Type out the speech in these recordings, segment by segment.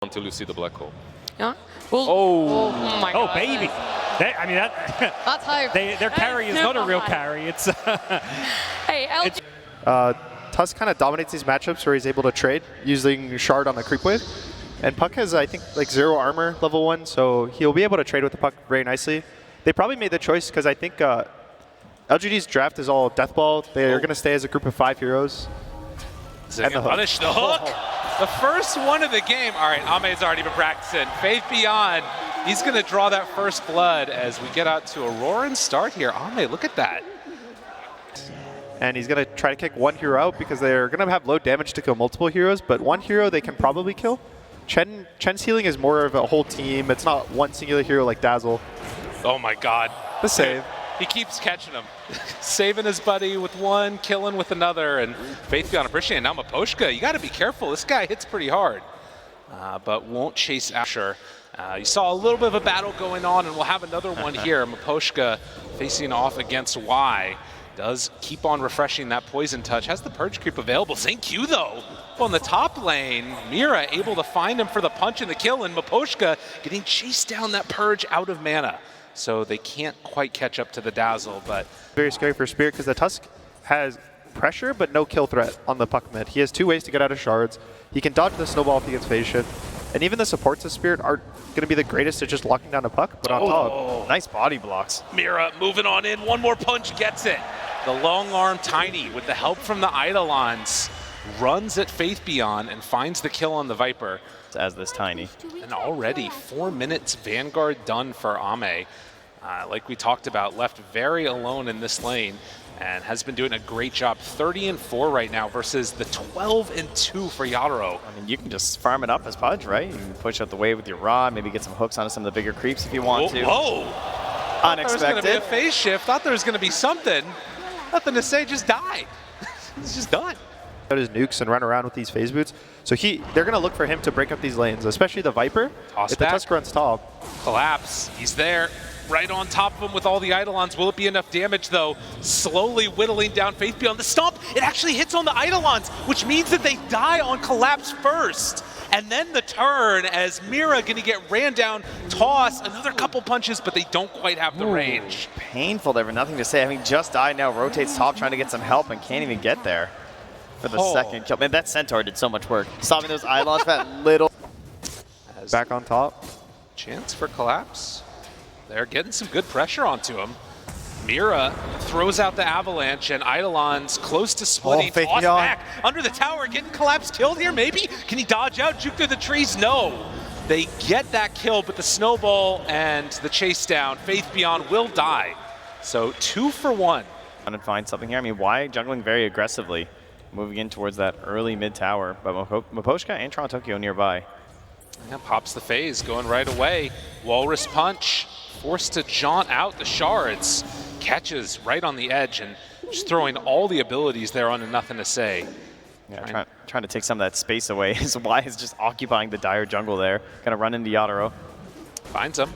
until you see the black hole. Yeah. Well, oh my God. Oh, baby. I mean, That's how. their carry is not a real carry. It's. Hey, LG. Tusk kind of dominates these matchups where he's able to trade using Shard on the creep wave. And Puck has, I think, like 0 armor level 1, so he'll be able to trade with the Puck very nicely. They probably made the choice because I think LGD's draft is all Death Ball. They're going to stay as a group of 5 heroes. Is it going to punish the hook? The first one of the game. All right, Ame's already been practicing. Faith Beyond. He's going to draw that first blood as we get out to a roaring start here. Ame, look at that. And he's going to try to kick one hero out because they're going to have low damage to kill multiple heroes, but one hero they can probably kill. Chen's healing is more of a whole team. It's not one singular hero like Dazzle. Oh my God. The save. He keeps catching him. Saving his buddy with one, killing with another, and Faith Beyond appreciating. Now Miposhka, you got to be careful. This guy hits pretty hard, but won't chase Asher. You saw a little bit of a battle going on, and we'll have another one here. Miposhka facing off against Y. Does keep on refreshing that poison touch. Has the purge creep available. St. Q though, well, in the top lane, Mira able to find him for the punch and the kill, and Miposhka getting chased down that purge out of mana. So they can't quite catch up to the Dazzle, but Very scary for Spirit because the Tusk has pressure but no kill threat on the Puck mid. He has 2 ways to get out of shards. He can dodge the snowball if he gets phase shift. And even the supports of Spirit aren't going to be the greatest at just locking down a Puck, but on top. Nice body blocks. Mira moving on in, one more punch gets it. The long arm Tiny with the help from the Eidolons runs at Faith Beyond and finds the kill on the Viper. As this Tiny. And already 4 minutes Vanguard done for Ame. Like we talked about, left very alone in this lane and has been doing a great job. 30-4 right now versus the 12-2 for Yatoro. I mean, you can just farm it up as Pudge, right? You can push out the wave with your rod, maybe get some hooks onto some of the bigger creeps if you want to. Whoa! Unexpected. There was going to be a phase shift. Thought there was going to be something. Nothing to say, just die. It's just done. His nukes and run around with these phase boots. So they're going to look for him to break up these lanes, especially the Viper. Toss if back. the Tusk runs top. Collapse. He's there. Right on top of him with all the Eidolons. Will it be enough damage, though? Slowly whittling down Faith Beyond. The stomp, it actually hits on the Eidolons, which means that they die on Collapse first. And then the turn as Mira going to get ran down, toss, another couple punches, but they don't quite have the range. Painful there, but nothing to say. Having just died now, rotates top, trying to get some help and can't even get there for the second kill. Man, that Centaur did so much work. Stopping those Eidolons for that little. Back on top. Chance for Collapse. They're getting some good pressure onto him. Mira throws out the avalanche and Eidolon's close to splitting. Toss back under the tower, getting Collapse killed here, maybe? Can he dodge out, juke through the trees? No. They get that kill, but the snowball and the chase down, Faith Beyond will die. So 2 for 1. And find something here. I mean, why juggling very aggressively, moving in towards that early mid tower, but Miposhka and Toronto Tokyo nearby. Yeah, pops the phase, going right away. Walrus punch, forced to jaunt out the shards. Catches right on the edge and just throwing all the abilities there on Nothing to Say. Yeah, trying to take some of that space away. His Y is just occupying the dire jungle there. Gonna run into Yatoro. Finds him.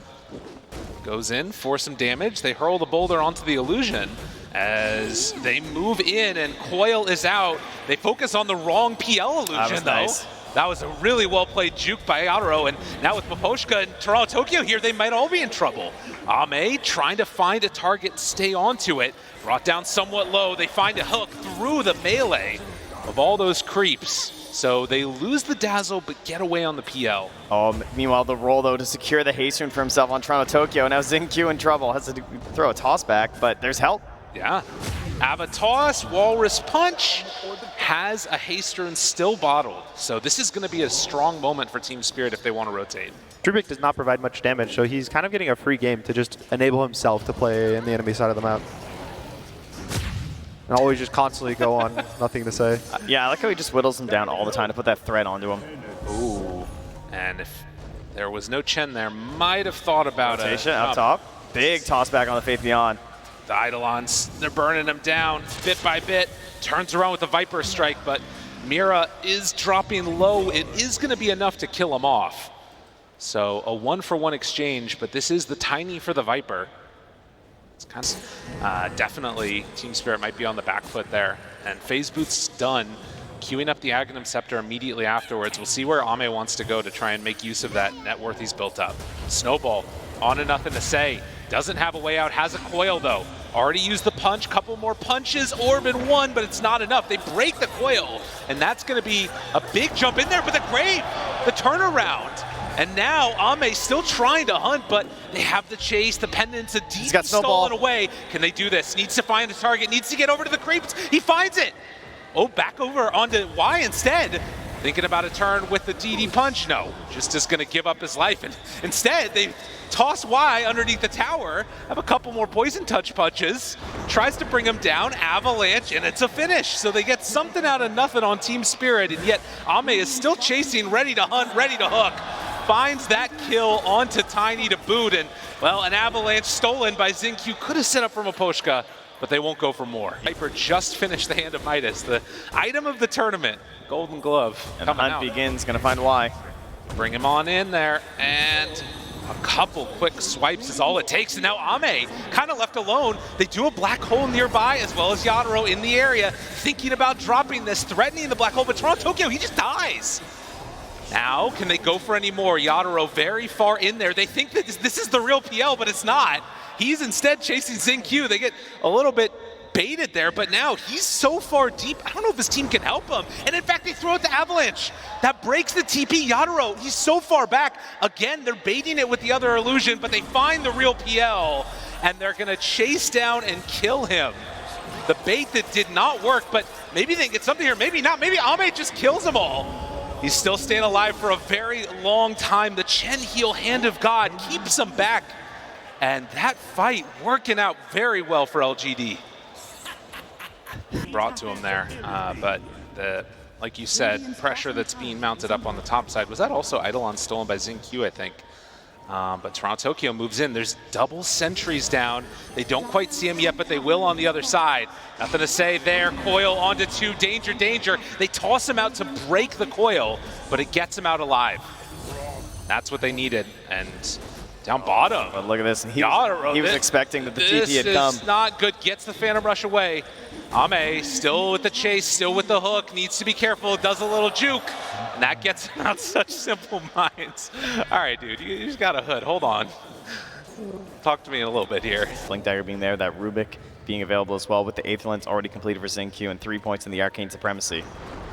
Goes in for some damage. They hurl the boulder onto the illusion as they move in and Coil is out. They focus on the wrong PL illusion though. Nice. That was a really well-played juke by Yatoro, and now with Miposhka and Toronto Tokyo here, they might all be in trouble. Ame trying to find a target, stay onto it. Brought down somewhat low. They find a hook through the melee of all those creeps. So they lose the Dazzle, but get away on the PL. Oh, meanwhile, the roll, though, to secure the haste rune for himself on Toronto Tokyo. Now Xingqiu in trouble. Has to throw a toss back, but there's help. Yeah. Avatos, Walrus Punch, has a haste rune still bottled. So this is going to be a strong moment for Team Spirit if they want to rotate. Trubik does not provide much damage, so he's kind of getting a free game to just enable himself to play in the enemy side of the map. And always just constantly go on Nothing to Say. Yeah, I like how he just whittles him down all the time to put that threat onto him. Ooh. And if there was no Chen there, might have thought about it. Rotation up top. Big toss back on the Faith Beyond. The Eidolons, they're burning him down bit by bit. Turns around with the Viper Strike, but Mira is dropping low. It is going to be enough to kill him off. So a 1-for-1 exchange, but this is the Tiny for the Viper. It's kind of definitely Team Spirit might be on the back foot there. And phase boot's done. queuing up the Aghanim Scepter immediately afterwards. We'll see where Ame wants to go to try and make use of that net worth he's built up. Snowball, on to nothing to say. Doesn't have a way out, has a coil though. Already used the punch, couple more punches, orb in one, but it's not enough. They break the coil, and that's gonna be a big jump in there, but the grave, the turnaround. And now Ame still trying to hunt, but they have the chase, the pendants, a deep stolen away. Can they do this? Needs to find the target, needs to get over to the creeps. He finds it. Oh, back over onto Y instead. Thinking about a turn with the DD punch. No, just gonna give up his life. And instead, they toss Y underneath the tower, have a couple more poison touch punches, tries to bring him down, avalanche, and it's a finish. So they get something out of nothing on Team Spirit, and yet Ame is still chasing, ready to hunt, ready to hook. Finds that kill onto Tiny to boot, and well, an avalanche stolen by Xingqiu could have set up from Aposhka, but they won't go for more. Hyper just finished the Hand of Midas, the item of the tournament, Golden Glove. And the hunt begins, gonna find Y. Bring him on in there, and a couple quick swipes is all it takes, and now Ame kind of left alone. They do a black hole nearby, as well as Yadaro in the area, thinking about dropping this, threatening the black hole, but Toronto Tokyo, he just dies. Now, can they go for any more? Yadaro very far in there. They think that this is the real PL, but it's not. He's instead chasing Xingqiu. They get a little bit baited there, but now he's so far deep, I don't know if his team can help him. And in fact, they throw out the avalanche. That breaks the TP. Yadaro, he's so far back. Again, they're baiting it with the other illusion, but they find the real PL, and they're gonna chase down and kill him. The bait that did not work, but maybe they get something here, maybe not. Maybe Ame just kills them all. He's still staying alive for a very long time. The Chen Heal Hand of God keeps him back. And that fight working out very well for LGD. Brought to him there, but like you said, pressure that's being mounted up on the top side. Was that also Eidolon stolen by Xingqiu, I think? But Toronto Tokyo moves in. There's double sentries down. They don't quite see him yet, but they will on the other side. Nothing to say there. Coil onto two. Danger, danger. They toss him out to break the coil, but it gets him out alive. That's what they needed. And down bottom. But look at this. He was expecting that the TP had come. This is not good. Gets the Phantom Rush away. Ame still with the chase, still with the hook. Needs to be careful. Does a little juke. And that gets him out such simple minds. All right, dude. You just got a hood. Hold on. Talk to me in a little bit here. Blink Dagger being there, that Rubik being available as well with the 8th lens already completed for Xingqiu and 3 points in the Arcane Supremacy.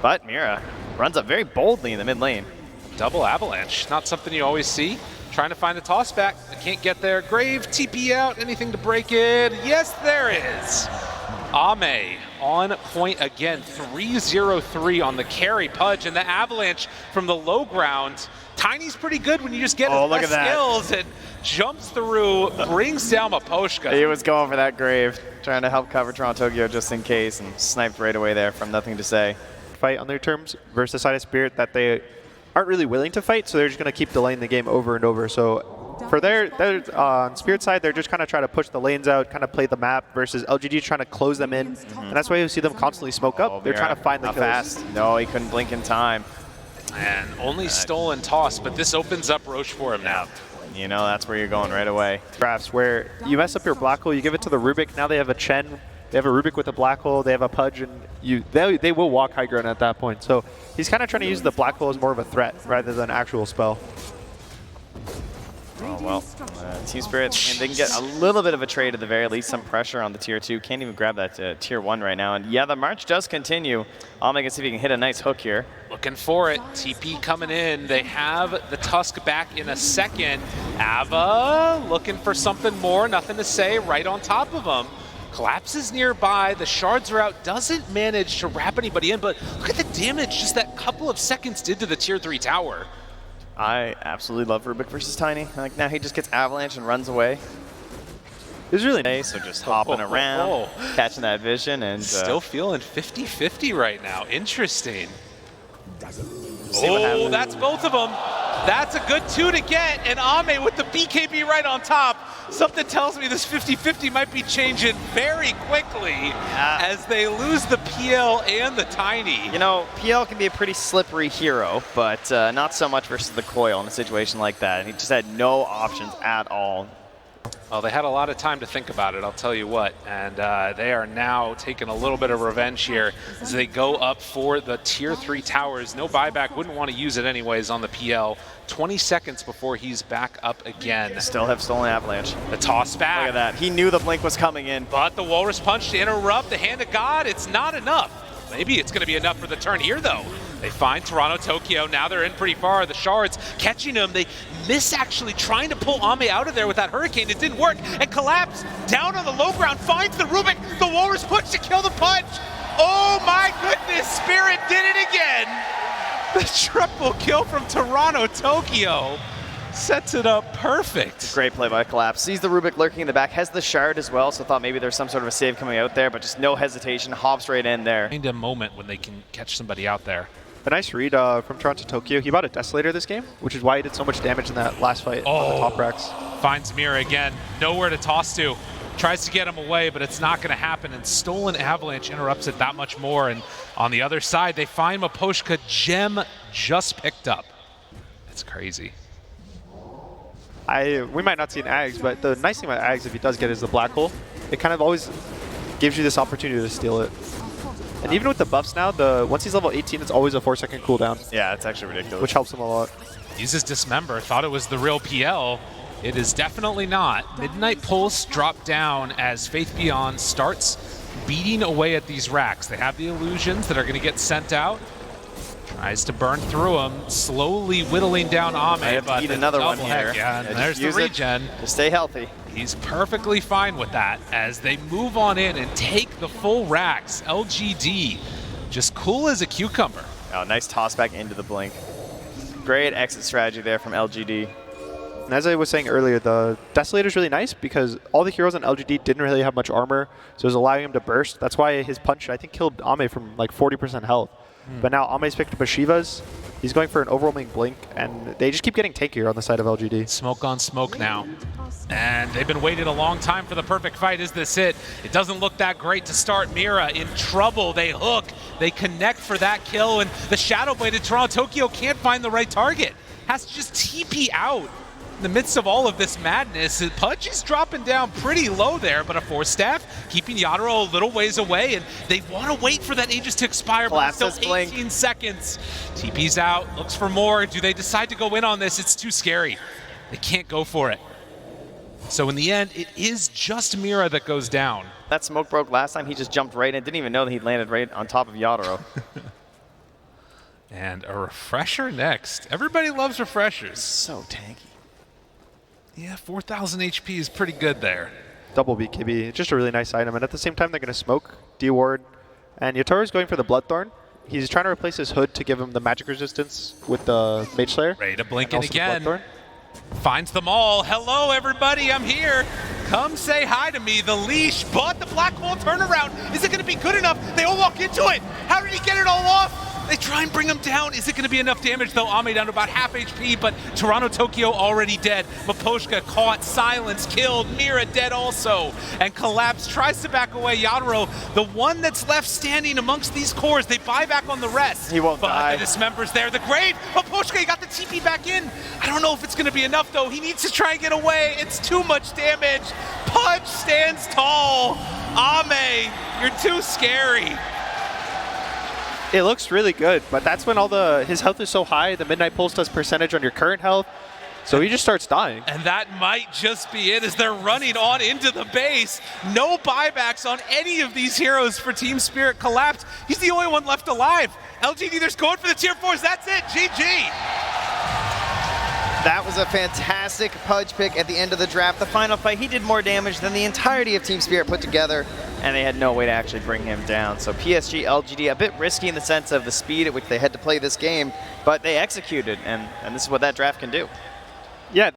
But Mira runs up very boldly in the mid lane. Double avalanche. Not something you always see. Trying to find a toss back. I can't get there. Grave, TP out. Anything to break it? Yes, there is. Ame on point again. 3-0-3 on the carry Pudge, and the avalanche from the low ground. Tiny's pretty good when you just get his best skills and jumps through, brings down Aposhka. He was going for that grave, trying to help cover Toronto Tokyo just in case, and sniped right away there from nothing to say. Fight on their terms versus the side of Spirit that they aren't really willing to fight, so they're just going to keep delaying the game over and over. So for their on Spirit side, they're just kind of trying to push the lanes out, kind of play the map, versus LGD trying to close them in. And that's why you see them constantly smoke up. They're trying to find the kills. Fast. No, he couldn't blink in time. And only stolen toss, but this opens up Roche for him now. You know, that's where you're going right away. Drafts where you mess up your black hole, you give it to the Rubik. Now they have a Chen. They have a Rubik with a black hole, they have a Pudge, and they will walk high ground at that point. So he's kind of trying to use the black hole as more of a threat rather than an actual spell. Oh, well, Team Spirit, and they can get a little bit of a trade at the very least, some pressure on the tier 2. Can't even grab that tier 1 right now. And yeah, the march does continue. Ame can see if he can hit a nice hook here. Looking for it. TP coming in. They have the Tusk back in a second. Ava looking for something more. Nothing to say. Right on top of him. Collapses nearby, the shards are out, doesn't manage to wrap anybody in, but look at the damage just that couple of seconds did to the tier 3 tower. I absolutely love Rubik versus Tiny. Like now he just gets avalanche and runs away. It was really nice. So just hopping around, catching that vision, and still feeling 50-50 right now. Interesting. Oh, that's both of them. That's a good 2 to get, and Ame with the BKB right on top. Something tells me this 50-50 might be changing very quickly as they lose the PL and the Tiny. You know, PL can be a pretty slippery hero, but not so much versus the Coil in a situation like that. He just had no options at all. Well, they had a lot of time to think about it, I'll tell you what. And they are now taking a little bit of revenge here as they go up for the Tier 3 towers. No buyback, wouldn't want to use it anyways on the PL. 20 seconds before he's back up again. Still have stolen Avalanche. The toss back. Look at that. He knew the blink was coming in. But the Walrus Punch to interrupt the Hand of God, it's not enough. Maybe it's going to be enough for the turn here, though. They find Toronto Tokyo. Now they're in pretty far. The Shards catching them. They miss actually trying to pull Ame out of there with that Hurricane. It didn't work. And Collapse down on the low ground finds the Rubik. The Walrus Punch to kill the punch. Oh my goodness. Spirit did it again. The triple kill from Toronto Tokyo sets it up perfect. Great play by Collapse. Sees the Rubik lurking in the back, has the Shard as well, so thought maybe there's some sort of a save coming out there, but just no hesitation, hops right in there. Find a moment when they can catch somebody out there. A nice read from Toronto Tokyo. He bought a Desolator this game, which is why he did so much damage in that last fight on the top racks. Finds Mira again. Nowhere to toss to. Tries to get him away, but it's not going to happen. And Stolen Avalanche interrupts it that much more. And on the other side, they find Maposhka. Gem just picked up. That's crazy. We might not see an Ags, but the nice thing about Ags, if he does get, is the Black Hole. It kind of always gives you this opportunity to steal it. And even with the buffs now, once he's level 18, it's always a 4-second cooldown. Yeah, it's actually ridiculous. Which helps him a lot. Uses Dismember. Thought it was the real PL. It is definitely not. Midnight Pulse dropped down as Faith Beyond starts beating away at these racks. They have the illusions that are going to get sent out. Tries to burn through them, slowly whittling down Ame. I have to eat another one here. Yeah, and there's the regen. To stay healthy. He's perfectly fine with that as they move on in and take the full racks. LGD, just cool as a cucumber. Oh, nice toss back into the blink. Great exit strategy there from LGD. And as I was saying earlier, the Desolator is really nice because all the heroes on LGD didn't really have much armor, so it was allowing him to burst. That's why his punch, I think, killed Ame from like 40% health. But now Ame's picked up a Shiva's. He's going for an overwhelming blink, and they just keep getting tankier on the side of LGD. Smoke on smoke now. And they've been waiting a long time for the perfect fight. Is this it? It doesn't look that great to start. Mira in trouble. They hook. They connect for that kill, and the Shadow Bladed Toronto Tokyo can't find the right target. Has to just TP out. In the midst of all of this madness, Pudge is dropping down pretty low there, but a Force Staff keeping Yadro a little ways away, and they want to wait for that Aegis to expire, but still 18 seconds. TP's out, looks for more. Do they decide to go in on this? It's too scary. They can't go for it. So in the end, it is just Mira that goes down. That smoke broke last time. He just jumped right in. Didn't even know that he landed right on top of Yadro. And a refresher next. Everybody loves refreshers. So tanky. Yeah, 4,000 HP is pretty good there. Double BKB, just a really nice item. And at the same time, they're going to smoke, D-Ward. And Yatoru's going for the Bloodthorn. He's trying to replace his hood to give him the magic resistance with the Mage Slayer. Ready to blink in again. Finds them all. Hello, everybody, I'm here. Come say hi to me. The leash, but the Black Hole turnaround. Is it going to be good enough? They all walk into it. How did he get it all off? They try and bring him down. Is it going to be enough damage, though? Ame down to about half HP, but Toronto Tokyo already dead. Maposhka caught, silenced, killed. Mira dead also. And Collapse tries to back away. Yadro, the one that's left standing amongst these cores. They buy back on the rest. He won't die. The Dismember's there. The Grave. Maposhka, he got the TP back in. I don't know if it's going to be enough, though. He needs to try and get away. It's too much damage. Pudge stands tall. Ame, you're too scary. It looks really good, but that's when his health is so high, the Midnight Pulse does percentage on your current health, so he just starts dying. And that might just be it as they're running on into the base. No buybacks on any of these heroes for Team Spirit. Collapsed. He's the only one left alive. LGD, they're going for the tier 4s. That's it. GG. That was a fantastic Pudge pick at the end of the draft. The final fight, he did more damage than the entirety of Team Spirit put together, and they had no way to actually bring him down. So PSG LGD, a bit risky in the sense of the speed at which they had to play this game, but they executed, and this is what that draft can do. Yeah,